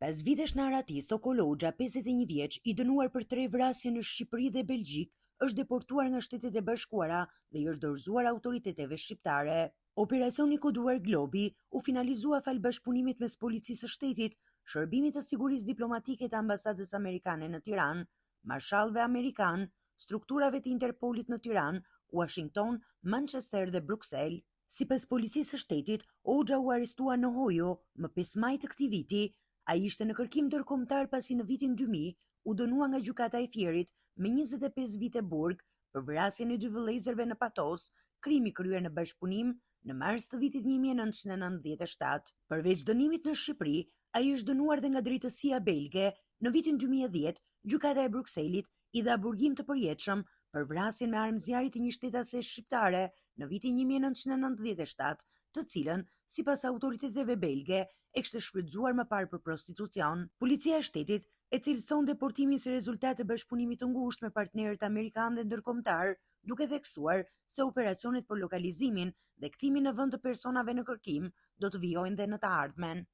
5 vitesh në Arati, Sokoloxha, 51 vjeç, i dënuar për 3 vrasje në Shqipëri dhe Belgjik, është deportuar nga Shtetet e Bashkuara dhe i është dorëzuar autoriteteve shqiptare. Operacioni koduar Globi u finalizua fal bashkëpunimit mes Policisë së Shtetit, Shërbimit të Sigurisë Diplomatike të Ambasadës Amerikane në Tiranë, Marshallëve Amerikan, strukturave të Interpolit në Tiranë, Washington, Manchester dhe Bruksel. Sipas Policisë së Shtetit, Hoxha u arrestua në Hojo më 5 maj të këtij viti. Ai ishte në kërkim ndërkombëtar pasi në vitin 2000 u dënua nga gjykata e Fierit me 25 vite burg për vrasjen e 2 vëllezërve në Patos, krimi kryer në bashkëpunim në mars të vitit 1997. Përveç dënimit në Shqipëri, ai është dënuar dhe nga drejtësia belge. Në vitin 2010, gjykata e Brukselit i dha burgim të përjetshëm për vrasjen me armë zjarri të një shtetase shqiptare në vitin 1997, të cilën, sipas autoriteteve belge, e kishte shfrytzuar më parë për prostitucion. Policia e shtetit e cilëson deportimin si rezultat të bashkëpunimit të ngushtë me partnerët amerikanë dhe ndërkombëtar, duke theksuar se operacionet për lokalizimin dhe kthimin në vend të personave në kërkim do të vijojnë dhe në të ardhmen.